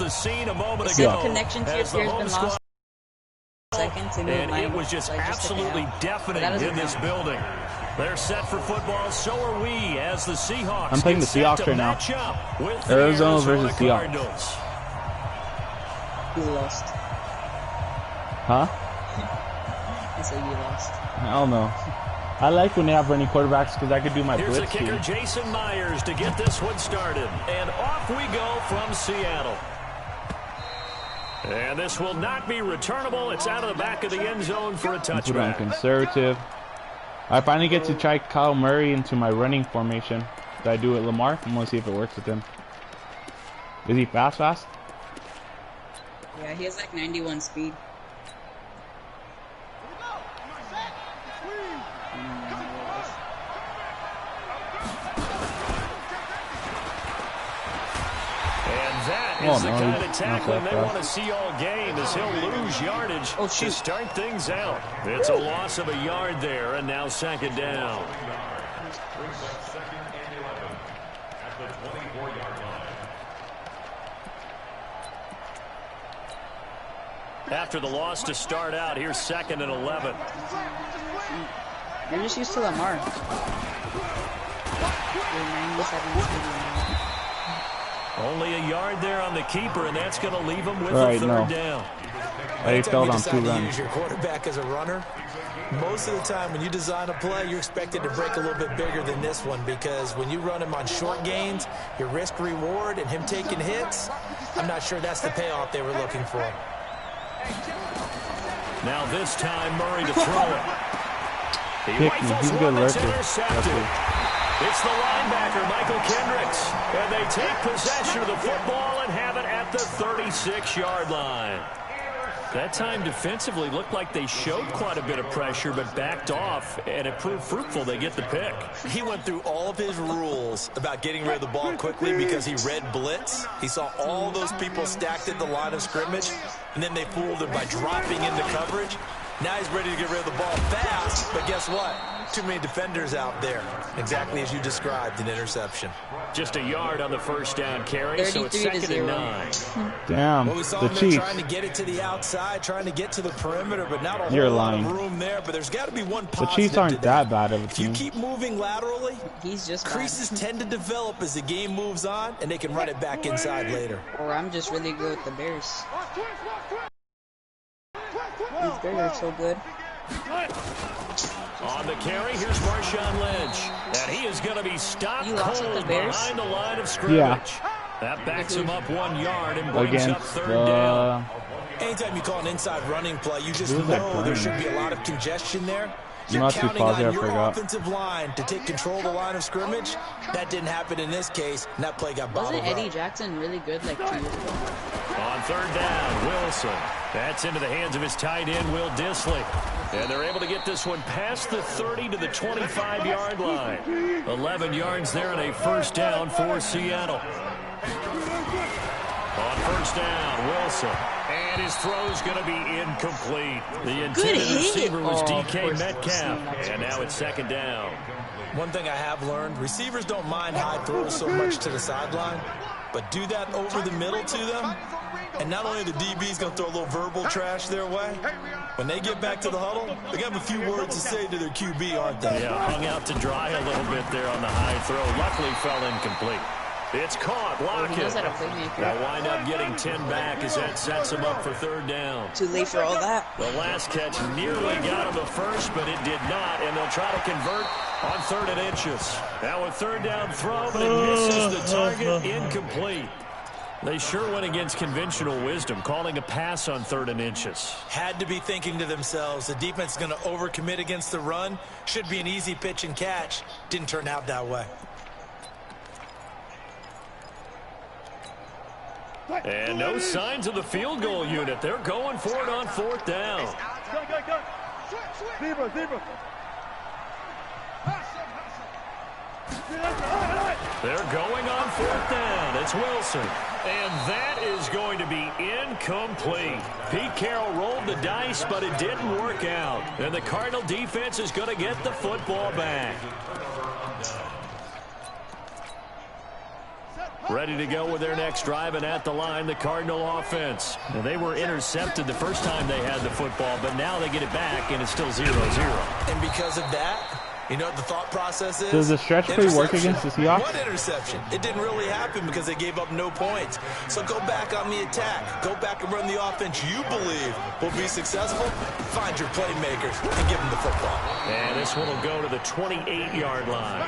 the scene a moment The ago. connection to your peers been lost. Seconds and it was just absolutely deafening in this building. They're set for football. So are we as the Seahawks. I'm playing the Seahawks right now. Arizona versus Seahawks. You lost. Huh? I said you lost. I don't know. I like when they have running quarterbacks because I could do my blitz. Here's the kicker, Jason Myers, to get this one started. And off we go from Seattle. And this will not be returnable. It's out of the back of the end zone for a touchback. Put on conservative. I finally get to try Kyle Murray into my running formation. Did I do it Lamar? I'm going to see if it works with him. Is he fast? Yeah, he has like 91 speed. Is the kind of tackling they want to see all game as he'll lose yardage to start things out. It's a loss of a yard there, and now second down. After the loss to start out, here's 2nd and 11. You're just used to Lamar. You're 97 speed. Only a yard there on the keeper, and that's going to leave him with a third down. I fell on 2 runs. Use your quarterback as a runner. Most of the time when you design a play, you're expected to break a little bit bigger than this one because when you run him on short gains, your risk-reward and him taking hits, I'm not sure that's the payoff they were looking for. Now this time Murray to throw it. He's a good lurker. It's the linebacker, Michael Kendricks, and they take possession of the football and have it at the 36-yard line. That time defensively looked like they showed quite a bit of pressure but backed off, and it proved fruitful. They get the pick. He went through all of his rules about getting rid of the ball quickly because he read blitz. He saw all those people stacked at the line of scrimmage, and then they fooled him by dropping into coverage. Now he's ready to get rid of the ball fast, but guess what? Too many defenders out there. Exactly as you described, an interception. Just a yard on the first down carry, so it's 2nd and 9. Damn, well, we saw the him Chiefs. Trying to get it to the outside, trying to get to the perimeter, but not a whole lot of room there. But there's got to be one positive. The Chiefs aren't that bad of a team. team. If you keep moving laterally, he's just creases tend to develop as the game moves on, and they can run it back inside later. Or I'm just really good with the Bears. These Bears are so good. On the carry, here's Marshawn Lynch. And he is going to be stopped cold behind the line of scrimmage. Yeah. That backs him up 1 yard and brings up 3rd down. Anytime you call an inside running play, you just know there should be a lot of congestion there. You're Not counting on your forgot. offensive line to take control of the line of scrimmage. That didn't happen in this case, and that play got bottled up. Wasn't Eddie Jackson really good like 2 years ago? On 3rd down, Wilson. That's into the hands of his tight end, Will Dissly. And they're able to get this one past the 30 to the 25-yard line. 11 yards there and a first down for Seattle. On 1st down, Wilson. And his throw's going to be incomplete. The intended receiver was DK Metcalf. And now it's 2nd down. One thing I have learned, receivers don't mind high throws so much to the sideline, but do that over the middle to them, and not only the DB's going to throw a little verbal trash their way, when they get back to the huddle, they got a few words to say to their QB, aren't they? Yeah, hung out to dry a little bit there on the high throw. Luckily fell incomplete. It's caught. Lockett. They'll wind up getting 10 back as that sets them up for 3rd down. Too late for all that. The last catch nearly got him a first, but it did not, and they'll try to convert on 3rd and inches. Now a 3rd down throw, but it misses the target. Incomplete. They sure went against conventional wisdom, calling a pass on 3rd and inches. Had to be thinking to themselves, the defense is going to overcommit against the run. Should be an easy pitch and catch. Didn't turn out that way. And no signs of the field goal unit. They're going for it on 4th down. They're going on 4th down. It's Wilson. And that is going to be incomplete. Pete Carroll rolled the dice, but it didn't work out. And the Cardinal defense is going to get the football back. Ready to go with their next drive, and at the line, the Cardinal offense. And they were intercepted the first time they had the football, but now they get it back, and it's still 0-0. And because of that, you know what the thought process is? Does the stretch play work against the Seahawks? One interception. It didn't really happen because they gave up no points. So go back on the attack. Go back and run the offense you believe will be successful. Find your playmakers and give them the football. And this one will go to the 28-yard line.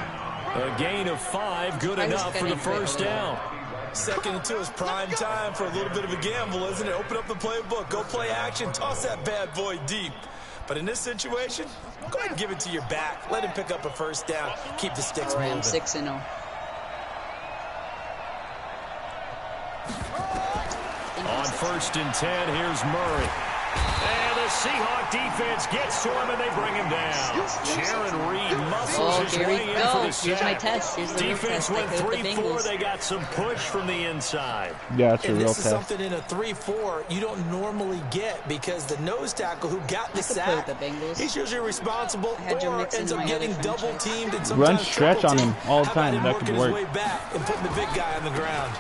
A gain of 5, good enough for the first down. 2nd and 2 is prime time for a little bit of a gamble, isn't it? Open up the playbook. Go play action. Toss that bad boy deep. But in this situation, go ahead and give it to your back. Let him pick up a first down. Keep the sticks moving. 6-0. On 1st and 10, here's Murray. And the Seahawk defense gets to him, and they bring him down. Jaron Reed muscles his way in for the sack. Here's my test. Here's the defense real went test. 3-4. They got some push from the inside. Yeah, it's a real this test. is something in a 3-4 you don't normally get because the nose tackle who got the sack, he's usually responsible or ends up getting double-teamed and sometimes run stretch on him all the time. That could work. His way back and putting the big guy on the ground.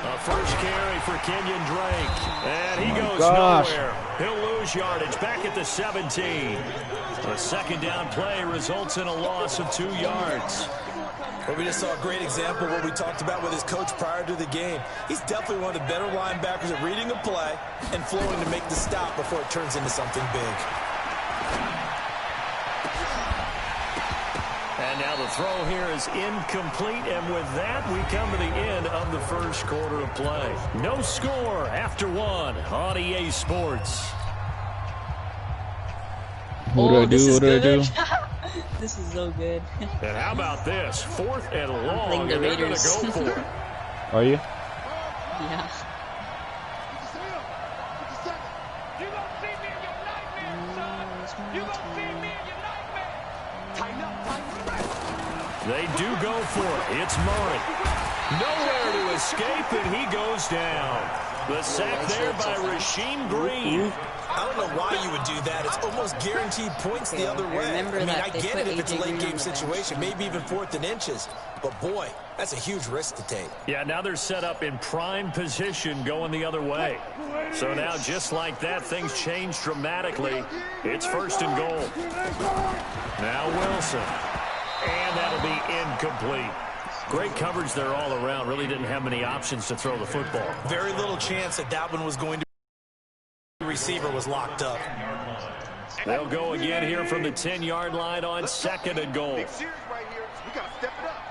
A first carry for Kenyon Drake. And he goes nowhere. He'll lose yardage back at the 17. A second down play results in a loss of 2 yards. Well, we just saw a great example of what we talked about with his coach prior to the game. He's definitely one of the better linebackers at reading a play and flowing to make the stop before it turns into something big. And now the throw here is incomplete, and with that, we come to the end of the first quarter of play. No score after 1 on EA Sports. What do I do? This is so good. And how about this? 4th and long, the and they're going to Raiders. go for it. Are you? Yeah. They do go for it. It's Murray. Nowhere to escape, and he goes down. The sack there by Rasheem Green. I don't know why you would do that. It's almost guaranteed points the other way. I mean, I get it if it's a late-game situation, maybe even 4th and inches. But, boy, that's a huge risk to take. Yeah, now they're set up in prime position going the other way. So now, just like that, things change dramatically. It's 1st and goal. Now Wilson. And that'll be incomplete. Great coverage there all around. Really didn't have many options to throw the football. Very little chance that that one was going to. The receiver was locked up. They'll go again here from the 10-yard line on 2nd and goal. Big series right here. We got to step it up.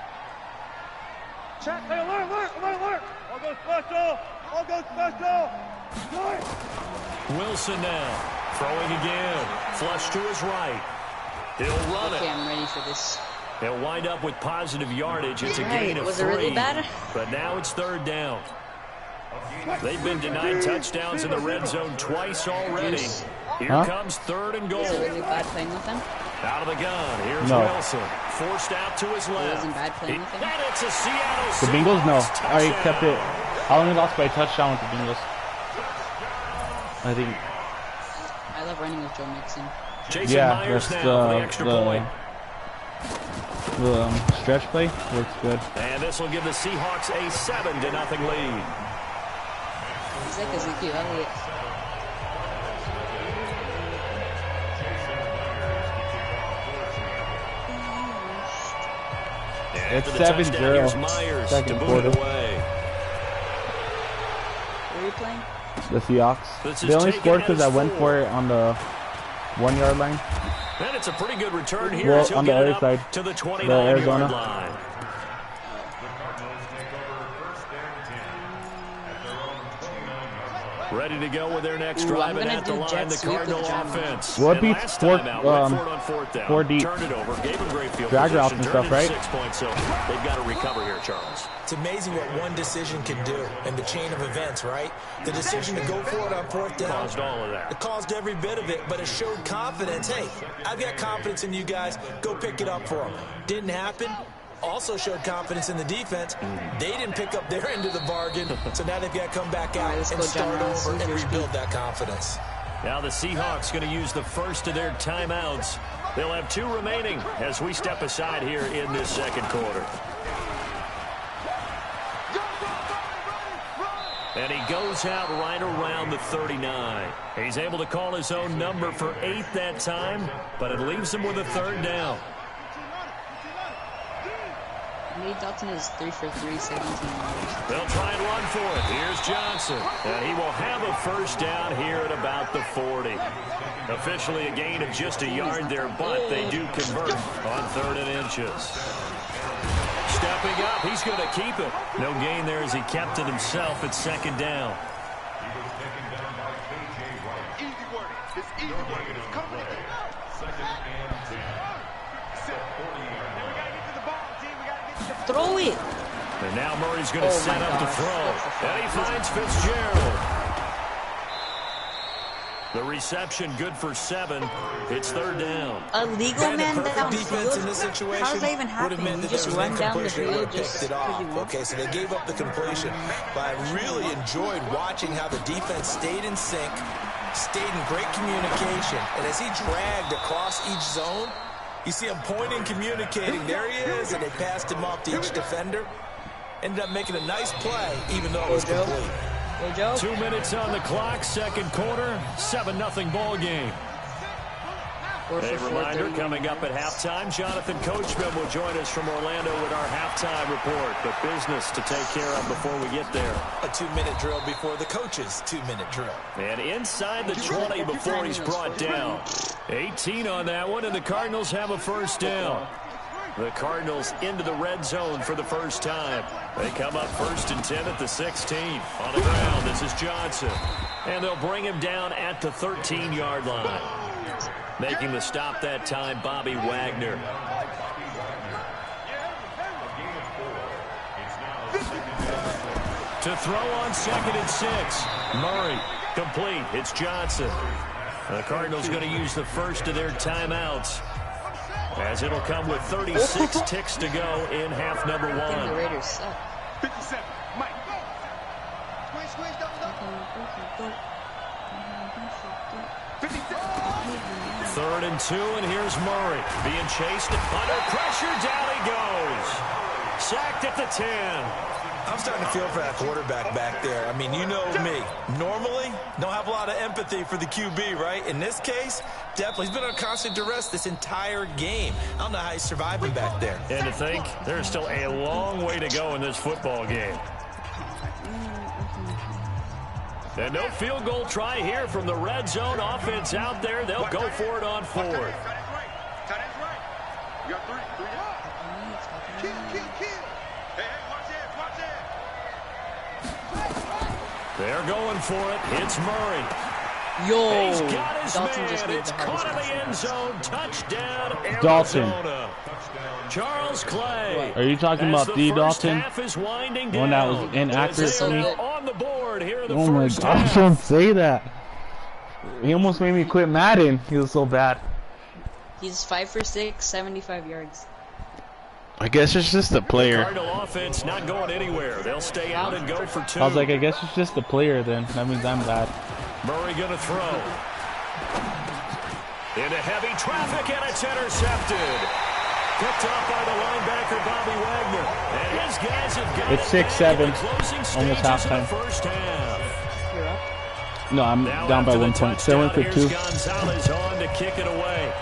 Check. Hey, alert. All goes special. Wilson now. Throwing again. Flush to his right. He'll run Okay, it. I'm ready for this. They'll wind up with positive yardage. It's a gain of 3. Was it really bad? But now it's 3rd down. They've been denied touchdowns in the red zone twice already. Here comes 3rd and goal. Was it really bad playing with them? Out of the gun. Here's Wilson. Forced out to his left. It wasn't bad playing with them? And it's a Seattle The Bengals? No. Seahawks I touchdown. kept it. I only lost by a touchdown with the Bengals. I think. I love running with Joe Mixon. Jason Yeah, Myers that's now for the extra point. The stretch play works good. And this will give the Seahawks a 7-0 lead. He's like Ezekiel Elliott. It's For the touchdown, 7-0. here's Myers to Second boot quarter. it away. Where are you playing? The Seahawks. This is They only taken scored because as I went 4. for it on the 1-yard line. And it's a pretty good return here. Well, as he'll on the get it other up side, to the the 29-yard Arizona. line. Ready to go with their next drive, and at the line, the Cardinal offense. What And beats last four- time out, went for it on 4th down. 4 deep? Turned it over, gave him great field Drag position, routes and turned stuff, it right? 6 points, so they've got to recover here, Charles. It's amazing what one decision can do in the chain of events, right? The decision to go for it on 4th down. Caused all of that. It caused every bit of it, but it showed confidence. Hey, I've got confidence in you guys. Go pick it up for them. Didn't happen. Also showed confidence in the defense. They didn't pick up their end of the bargain, so now they've got to come back out and start over and rebuild that confidence. Now the Seahawks going to use the first of their timeouts. They'll have 2 remaining as we step aside here in this second quarter. And he goes out right around the 39. He's able to call his own number for 8 that time, but it leaves him with a 3rd down. Lee Dalton is 3 for 3, 17 yards. They'll try and run for it. Here's Johnson. And he will have a 1st down here at about the 40. Officially a gain of just a yard there, but they do convert on 3rd and inches. Stepping up, he's going to keep it. No gain there as he kept it himself at 2nd down. Easy work. It's easy work. It's coming in. 2nd and 10. Throw it. And now Murray's going to set up to throw. And he finds Fitzgerald. The reception good for 7. It's 3rd down. A legal man defense in this situation. How's that even happening? You just run down the field, just picked it off. Okay, so they gave up the completion. But I really enjoyed watching how the defense stayed in sync, stayed in great communication. And as he dragged across each zone, you see him pointing, communicating. There he is, and they passed him off to each defender. Ended up making a nice play, even though it was complete. 2 minutes on the clock, 2nd quarter, 7-0 ball game. A reminder coming up at halftime, Jonathan Coachman will join us from Orlando with our halftime report. But business to take care of before we get there. A 2-minute drill before the coach's 2-minute drill. And inside the 20 before he's brought down. 18 on that one, and the Cardinals have a 1st down. The Cardinals into the red zone for the 1st time. They come up 1st and 10 at the 16. On the ground, this is Johnson. And they'll bring him down at the 13-yard line. Making the stop that time, Bobby Wagner. To throw on 2nd and 6. Murray, complete. It's Johnson. The Cardinals going to use the first of their timeouts, as it'll come with 36 ticks to go in half number 1. The Raiders suck. 57. Mike. Squeeze, double. 57. 3rd and 2, and here's Murray being chased under pressure. Down he goes. Sacked at the 10. I'm starting to feel for that quarterback back there. I mean, you know me. Normally, don't have a lot of empathy for the QB, right? In this case, definitely. He's been on constant duress this entire game. I don't know how he's surviving back there. And to think, there's still a long way to go in this football game. And no field goal try here from the red zone offense out there. They'll go for it on 4th. Tight end's right. You got 3. Kill. Hey, watch it. They're going for it. It's Murray. Yo. He's got his Dalton man. just made It's the caught in hardest the end zone. Touchdown, Arizona. Dalton. Charles Clay. Are you talking about the Dalton? Half is winding One that down. was inaccurate to me? On the board here in the Oh my first gosh, half. don't say that. He almost made me quit Madden. He was so bad. He's 5 for 6, 75 yards. I guess it's just the player. Cardinal offense not going anywhere. They'll stay out and go for 2. I was like, I guess it's just the player then. That means I'm bad. Murray going to throw. Into heavy traffic, and it's intercepted. Picked off by the linebacker, Bobby Wagner. And his guys have got It's 6-7. Almost halftime. First half. You're up. No, I'm Now down by after the 1 point. touchdown, 7 for here's 2. Gonzalez on to kick it away.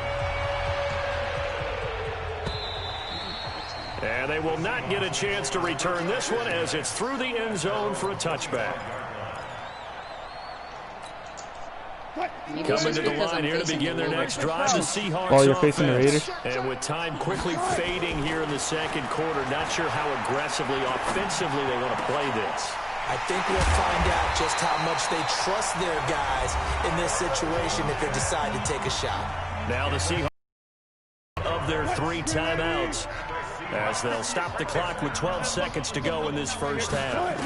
And they will not get a chance to return this one as it's through the end zone for a touchback. Coming to the line here to begin their next drive, the Seahawks While you're facing the offense. Raiders? And with time quickly fading here in the 2nd quarter, not sure how aggressively, offensively they want to play this. I think we'll find out just how much they trust their guys in this situation if they decide to take a shot. Now the Seahawks of their 3 timeouts, as they'll stop the clock with 12 seconds to go in this first half.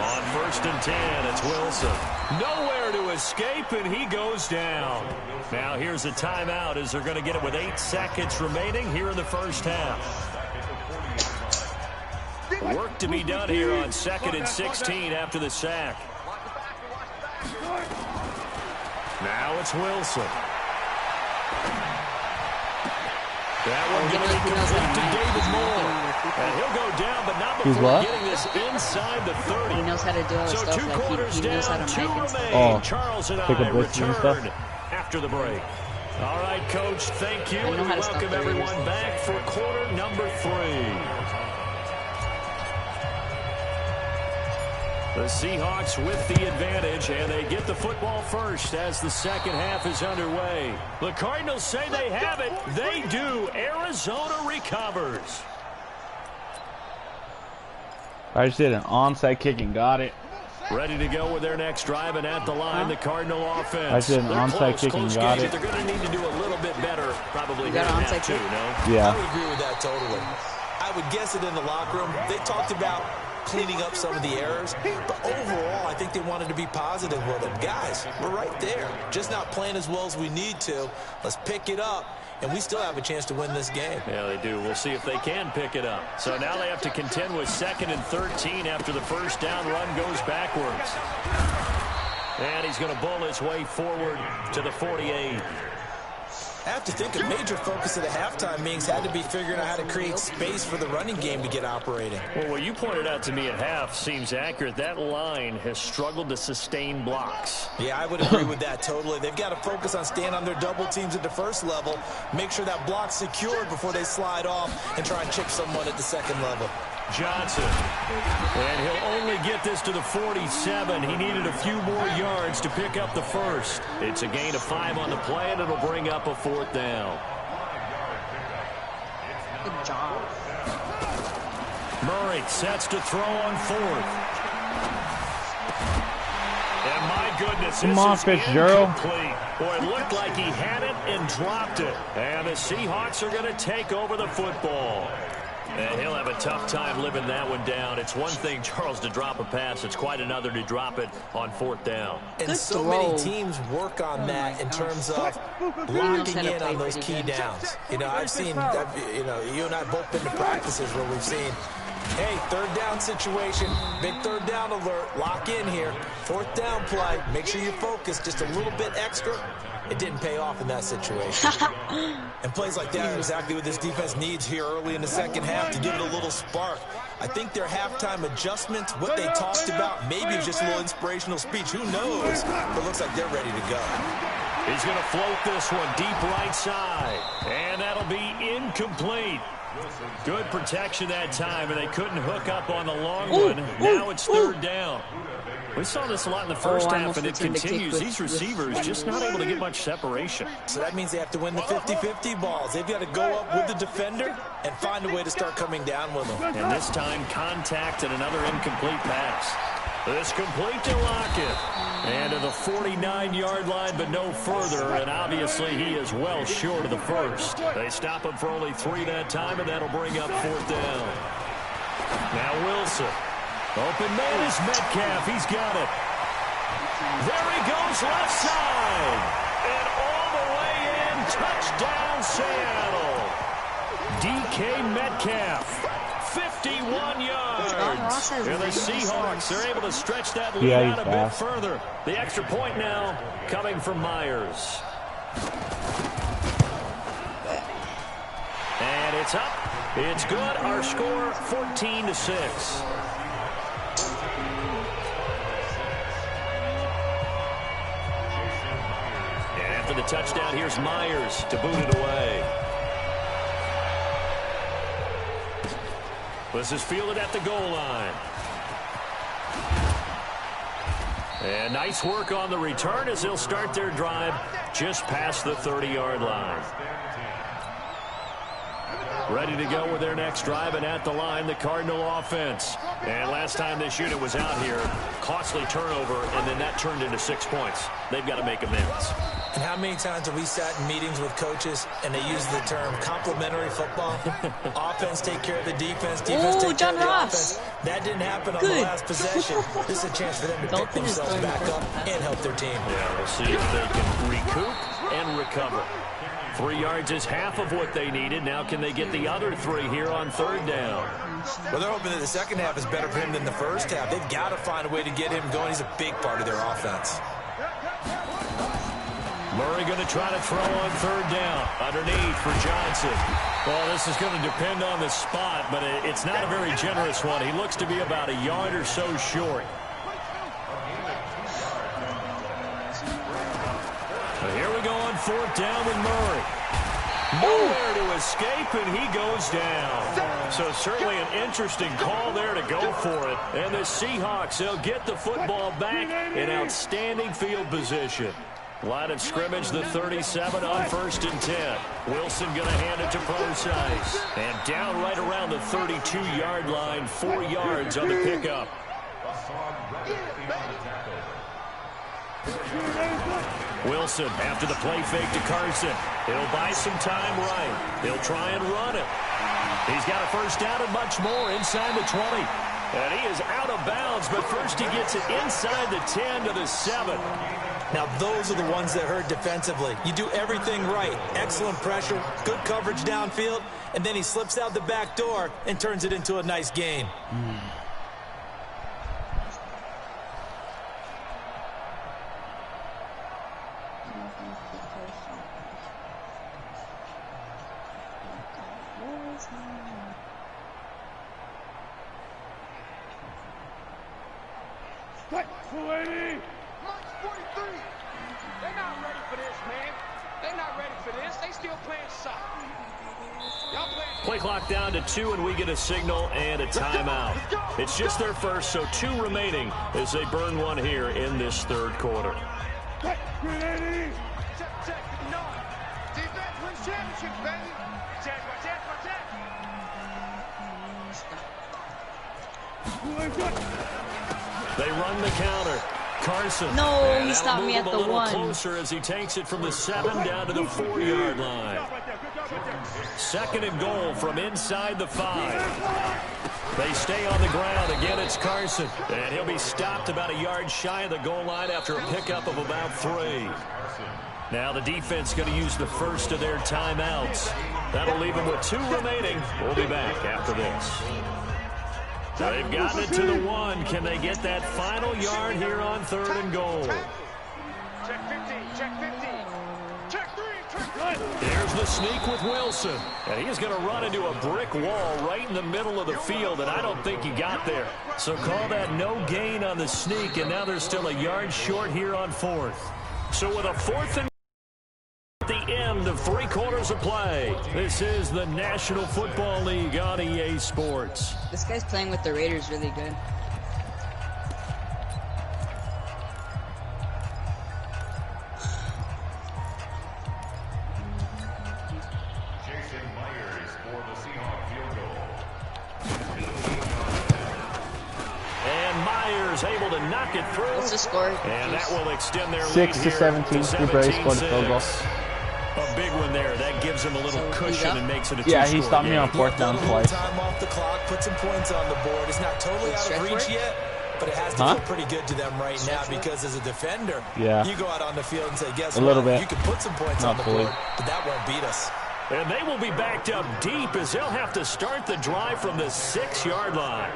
On 1st and 10, it's Wilson. Nowhere to escape, and he goes down. Now here's a timeout as they're going to get it with 8 seconds remaining here in the first half. Work to be done here on 2nd and 16 after the sack. Now it's Wilson. That one going to be complete to David Moore. And he'll go down, but not before getting this inside the 30. He knows how to do all the so stuff. 2 Like quarters he knows how down, to 2 make it. remain. Charles and I and stuff. return after the break. All right, Coach, thank you. I know And how to welcome stop everyone back for quarter number 3. The Seahawks with the advantage, and they get the football first as the second half is underway. The Cardinals say they have it. They do. Arizona recovers. I just did an onside kick and got it. Ready to go with their next drive, and at the line, the Cardinal offense. I did an onside kick and got it. They're going to need to do a little bit better, probably. You got an onside kick? No? Yeah. I would agree with that totally. I would guess it in the locker room. They talked about cleaning up some of the errors, but overall, I think they wanted to be positive with them. Guys, we're right there. Just not playing as well as we need to. Let's pick it up, and we still have a chance to win this game. Yeah, they do. We'll see if they can pick it up. So now they have to contend with 2nd and 13 after the first down run goes backwards. And he's going to bull his way forward to the 48. I have to think a major focus of the halftime meetings had to be figuring out how to create space for the running game to get operating. Well, what you pointed out to me at half seems accurate. That line has struggled to sustain blocks. Yeah, I would agree with that totally. They've got to focus on staying on their double teams at the first level, make sure that block's secured before they slide off and try and chip someone at the second level. Johnson. And he'll only get this to the 47. He needed a few more yards to pick up the first. It's a gain of 5 on the play, and it'll bring up a 4th down. Good job. Murray sets to throw on 4th. And my goodness, come on, Fitzgerald. Incomplete. Boy, it looked like he had it and dropped it. And the Seahawks are going to take over the football. And he'll have a tough time living that one down. It's one thing, Charles, to drop a pass. It's quite another to drop it on 4th down. And Good so throw. many teams work on that in terms of locking in on those key downs. You know, I've seen, you know, you and I have both been to practices where we've seen, hey, 3rd down situation, big 3rd down alert, lock in here. 4th down play, make sure you focus just a little bit extra. It didn't pay off in that situation. And plays like that are exactly what this defense needs here early in the second half to give it a little spark. I think their halftime adjustments, what they talked about, maybe it was just a little inspirational speech. Who knows? But it looks like they're ready to go. He's going to float this one deep right side. And that'll be incomplete. Good protection that time, and they couldn't hook up on the long one. Now it's 3rd down. We saw this a lot in the first half, and it continues. These receivers just not able to get much separation. So that means they have to win the 50-50 balls. They've got to go up with the defender and find a way to start coming down with them. And this time, contact and another incomplete pass. This complete to Lockett. And to the 49-yard line, but no further. And obviously, he is well short of the first. They stop him for only 3 that time, and that'll bring up 4th down. Now Wilson. Open man is Metcalf. He's got it. There he goes left side. And all the way in. Touchdown, Seattle. DK Metcalf. 51 yards. And the Seahawks are able to stretch that lead out a bit further. The extra point now coming from Myers. And it's up. It's good. Our score, 14-6. And after the touchdown, here's Myers to boot it away. This is fielded at the goal line. And nice work on the return as they'll start their drive just past the 30-yard line. Ready to go with their next drive, and at the line, the Cardinal offense. And last time this unit was out here, costly turnover, and then that turned into 6 points. They've got to make amends. And how many times have we sat in meetings with coaches and they use the term complementary football? Offense take care of the defense, defense take care of the offense. That didn't happen on the last possession. This is a chance for them to pick themselves back up and help their team. Yeah, we'll see if they can recoup and recover. 3 yards is half of what they needed. Now can they get the other 3 here on 3rd down? Well, they're hoping that the second half is better for him than the first half. They've got to find a way to get him going. He's a big part of their offense. Murray going to try to throw on third down. Underneath for Johnson. Well, this is going to depend on the spot, but it's not a very generous one. He looks to be about a yard or so short. But here we go on fourth down with Murray. Nowhere to escape, and he goes down. So certainly an interesting call there to go for it. And the Seahawks, they'll get the football back in outstanding field position. Line of scrimmage, the 37 on 1st and 10. Wilson going to hand it to Procise. And down right around the 32-yard line, 4 yards on the pickup. Wilson after the play fake to Carson. He'll buy some time right. He'll try and run it. He's got a first down and much more inside the 20. And he is out of bounds, but first he gets it inside the 10 to the 7. Now, those are the ones that hurt defensively. You do everything right. Excellent pressure, good coverage downfield, and then he slips out the back door and turns it into a nice gain. Strike 280. March 43. They're not ready for this, man. They're not ready for this. They still playing soccer. Y'all playing. Play clock down to 2, and we get a signal and a timeout. It's just their first, so 2 remaining as they burn one here in this third quarter. Check, 380. Check, no. Defense wins championships, baby. Check. They run the counter. Carson. No, he stopped me at the 1. Closer as he takes it from the 7 down to the 4-yard line. 2nd and goal from inside the 5. They stay on the ground. Again, it's Carson. And he'll be stopped about a yard shy of the goal line after a pickup of about 3. Now the defense going to use the first of their timeouts. That'll leave them with 2 remaining. We'll be back after this. They've gotten it to the 1. Can they get that final yard here on 3rd and goal? Check 15. Check 15. Check 3. Check 1. Here's the sneak with Wilson. And he's going to run into a brick wall right in the middle of the field, and I don't think he got there. So call that no gain on the sneak, and now they're still a yard short here on 4th. So with a 4th and at the end of 3 quarters of play, this is the National Football League on EA Sports. This guy's playing with the Raiders really good. Jason Myers for the Seahawks field goal. And Myers able to knock it through. What's the score? And that will extend their 6 lead to here 17. to He barely scored a field goal. 17-6. A big one there. That gives him a little cushion and makes it a 2-score Yeah, he stopped me on 4th down twice. Time off the clock, put some points on the board. It's not totally out of reach yet, but it has to feel pretty good to them right now because as a defender, you go out on the field and say, guess what? Little bit. You can put some points on the board, but that won't beat us. And they will be backed up deep as they'll have to start the drive from the 6-yard line.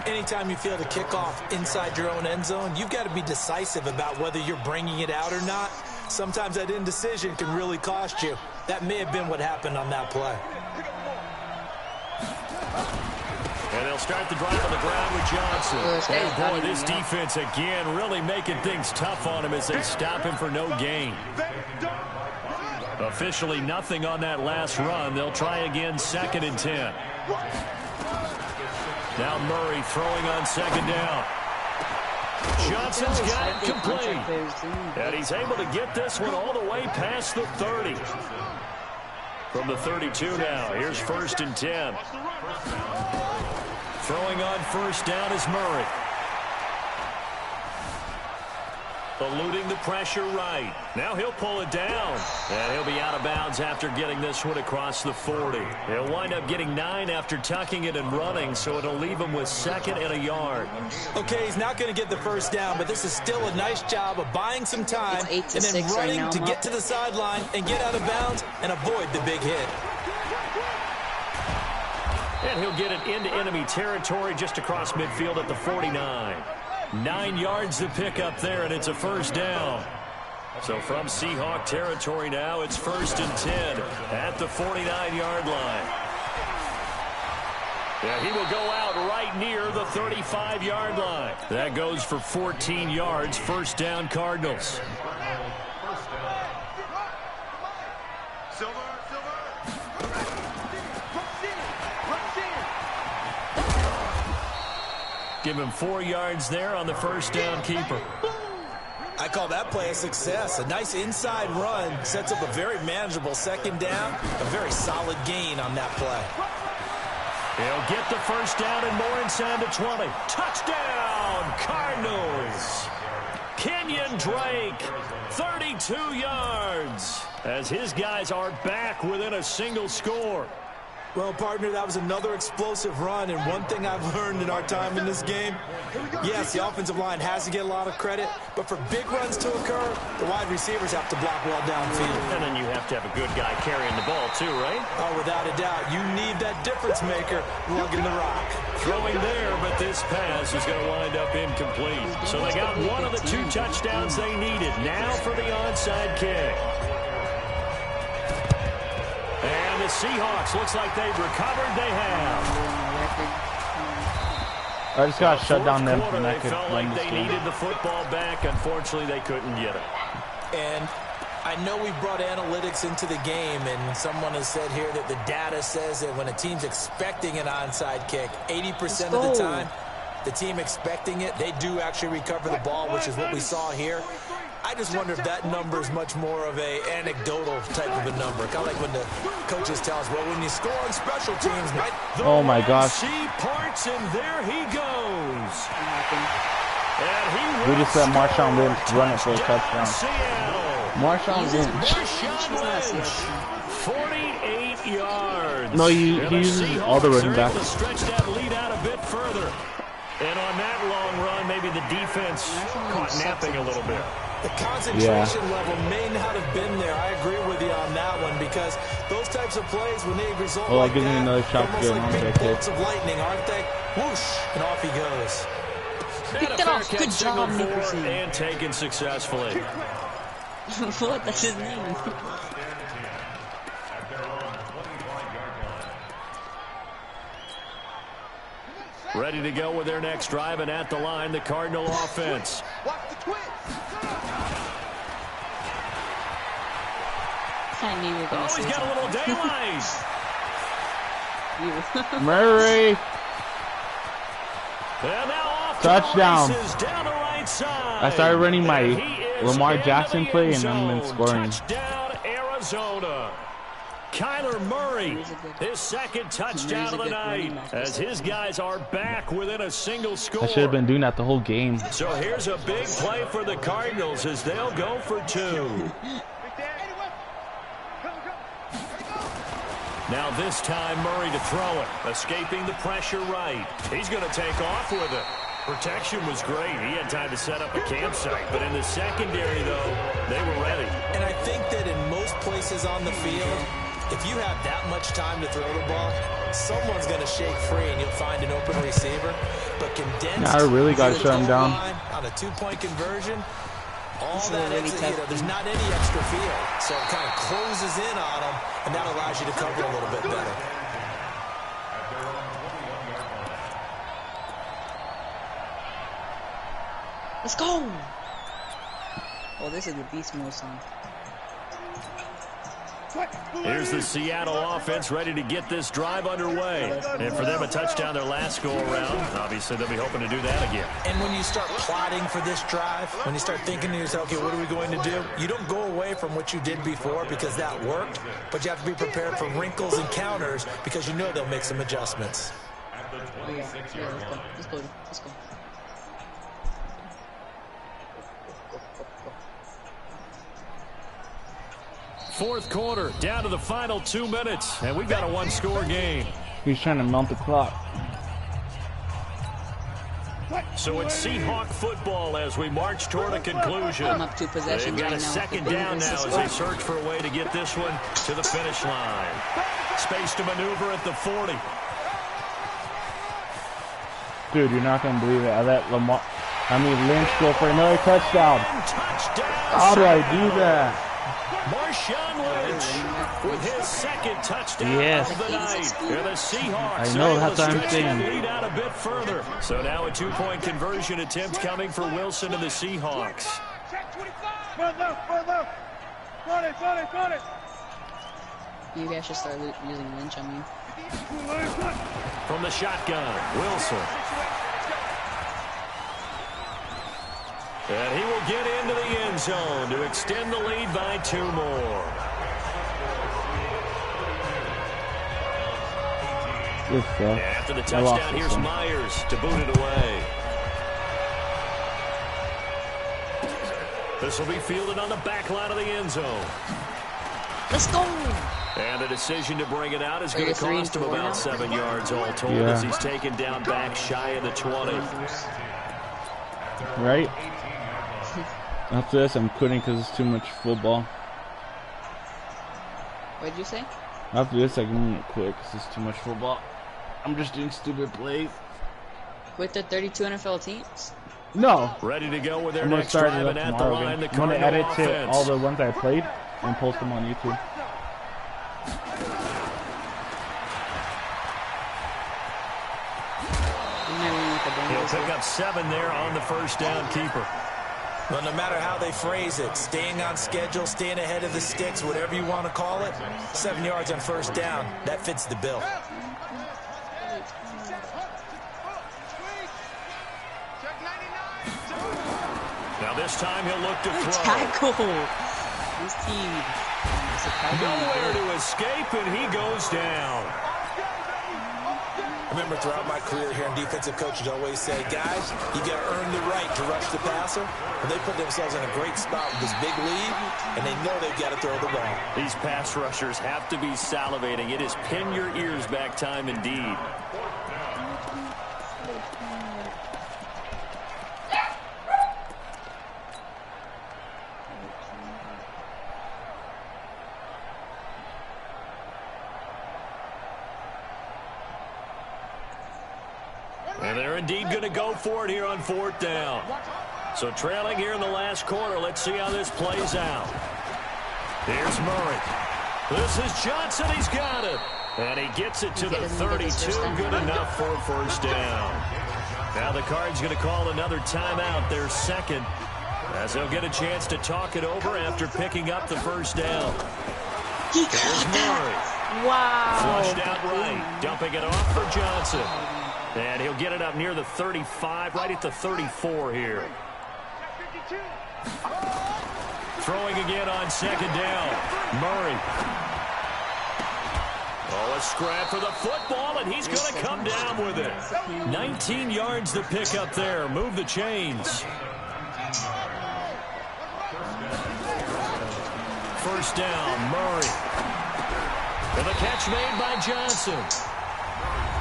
Anytime you feel the kickoff inside your own end zone, you've got to be decisive about whether you're bringing it out or not. Sometimes that indecision can really cost you. That may have been what happened on that play. And they'll start the drive on the ground with Johnson. Oh, boy, this defense again really making things tough on him as they stop him for no gain. Officially nothing on that last run. They'll try again 2nd and 10. Now Murray throwing on 2nd down. Johnson's got it complete. And he's able to get this one all the way past the 30. From the 32 now, here's 1st and 10. Throwing on 1st down is Murray. Eluding the pressure right. Now he'll pull it down. And he'll be out of bounds after getting this one across the 40. He'll wind up getting 9 after tucking it and running, so it'll leave him with 2nd and a yard. Okay, he's not going to get the first down, but this is still a nice job of buying some time and then running to get to the sideline and get out of bounds and avoid the big hit. And he'll get it into enemy territory just across midfield at the 49. 9 yards to pick up there, and it's a 1st down. So from Seahawk territory now, it's 1st and 10 at the 49-yard line. Yeah, he will go out right near the 35-yard line. That goes for 14 yards, 1st down Cardinals. Give him 4 yards there on the 1st down keeper. I call that play a success. A nice inside run sets up a very manageable 2nd down. A very solid gain on that play. He'll get the 1st down and more inside the 20. Touchdown, Cardinals. Kenyon Drake, 32 yards, as his guys are back within a single score. Well, partner, that was another explosive run, and one thing I've learned in our time in this game, yes, the offensive line has to get a lot of credit, but for big runs to occur, the wide receivers have to block well downfield. And then you have to have a good guy carrying the ball, too, right? Oh, without a doubt. You need that difference maker lugging the rock. Throwing there, but this pass is going to wind up incomplete. So they got one of the 2 touchdowns they needed. Now for the onside kick. And the Seahawks, looks like they've recovered. They have. I just got to shut down them Quarter, and I they could felt win like this they game. needed the football back. Unfortunately, they couldn't get it. And I know we brought analytics into the game, and someone has said here that the data says that when a team's expecting an onside kick, 80% of the time, the team expecting it, they do actually recover the ball, which is what we saw here. I just wonder if that number is much more of a anecdotal type of a number. Kind of like when the coaches tell us, well, when you score on special teams, right? Oh my gosh. She parts, and there he goes. We just let Marshawn Lynch run it for a touchdown. Seattle. Marshawn Lynch. Marshawn Lynch, 48 yards. No, he And the uses Seahawks all the running are backs. able to stretch that lead out a bit further. And on that long run, maybe the defense caught napping a little bit. The concentration level may not have been there. I agree with you on that one, because those types of plays, when they result Well, like that gives me that, another shot to almost get like on big that kick. bolts of lightning, aren't they? Whoosh, and off he goes. And a it fair off. catch Good job, signaled for Nicholson. and taken successfully. What? That's his name. Ready to go with their next drive, and at the line, the Cardinal offense. Watch the twist. I knew you were going Oh, to he's say got a little daylight. something. Murray. And now off Touchdown. to the races down the right side. I started running my And he is Lamar into Jackson the play end and I'm been zone. scoring. Touchdown, Arizona. Kyler Murray, his 2nd touchdown of the night, as his guys are back within a single score. I should have been doing that the whole game. So here's a big play for the Cardinals as they'll go for 2. Now this time Murray to throw it, escaping the pressure right. He's going to take off with it. Protection was great. He had time to set up a campsite, but in the secondary, though, they were ready. And I think that in most places on the field, if you have that much time to throw the ball, someone's going to shake free and you'll find an open receiver. But condensed, I really got to shut him down. on a 2-point conversion, all This is that a really extra, tough there's not any extra field. So it kind of closes in on them, and that allows you to cover a little bit better. Let's go! Oh, this is the beast mode song. Here's the Seattle offense ready to get this drive underway. And for them, a touchdown their last go-around. Obviously, they'll be hoping to do that again. And when you start plotting for this drive, when you start thinking to yourself, okay, what are we going to do? You don't go away from what you did before because that worked, but you have to be prepared for wrinkles and counters because you know they'll make some adjustments. Oh, yeah. Let's go. Let's go. Fourth quarter, down to the final 2 minutes, and we've got a 1-score game. He's trying to mount the clock. So it's Seahawk football as we march toward a conclusion. I'm up 2 possessions They've got right a now. 2nd down now as they search for a way to get this one to the finish line. Space to maneuver at the 40. Dude, you're not going to believe it. I let Lynch go for another touchdown. And touchdown, How do I do that? Marshawn Lynch with his second touchdown Yes. of the night. And the Seahawks I know, are able that's to what I'm stretch saying. that lead out a bit further. So now a two-point conversion attempt coming for Wilson and the Seahawks. You guys should start using Lynch on me. From the shotgun, Wilson. And he will get into the end zone to extend the lead by 2 more. This And after the touchdown, here's Myers to boot it away. This will be fielded on the back line of the end zone. Let's go! And the decision to bring it out is going to cost him about 7 yards all told Yeah. as he's taken down back shy of the 20. Right? After this, I'm quitting because it's too much football. What did you say? After this, I'm going to quit because it's too much football. I'm just doing stupid plays. With the 32 NFL teams? No. Ready to go with their I'm going to next start drive, it and up at the tomorrow line, the again. I'm going to Cardinal edit offense. all the ones I played and post them on YouTube. He'll pick up 7 there on the first down keeper. Well, no matter how they phrase it, staying on schedule, staying ahead of the sticks, whatever you want to call it, 7 yards on first down, that fits the bill. Now this time he'll look to throw. Tackle! This team. Nowhere to escape, and he goes down. I remember throughout my career here, defensive coaches always say, guys, you got to earn the right to rush the passer. And they put themselves in a great spot with this big lead, and they know they've got to throw the ball. These pass rushers have to be salivating. It is pin your ears back time indeed. And they're indeed going to go for it here on 4th down. So trailing here in the last quarter. Let's see how this plays out. Here's Murray. This is Johnson. He's got it. And he gets it to the 32. Good enough for a first down. Now the Cards going to call another timeout, their second, as they'll get a chance to talk it over after picking up the first down. Here's Murray. Wow! Flushed out right. Dumping it off for Johnson. And he'll get it up near the 35, right at the 34 here. Throwing again on second down. Murray. Oh, a scrap for the football, and he's going to come down with it. 19 yards to pick up there. Move the chains. First down, Murray. And the catch made by Johnson.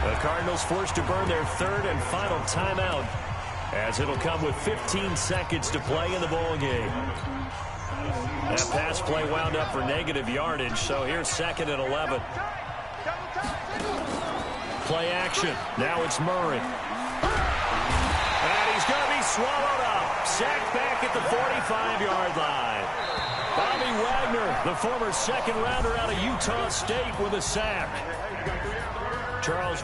The Cardinals forced to burn their 3rd and final timeout, as it'll come with 15 seconds to play in the ball game. That pass play wound up for negative yardage, so here's 2nd and 11. Play action. Now it's Murray. And he's going to be swallowed up. Sacked back at the 45-yard line. Bobby Wagner, the former second-rounder out of Utah State, with a sack. Charles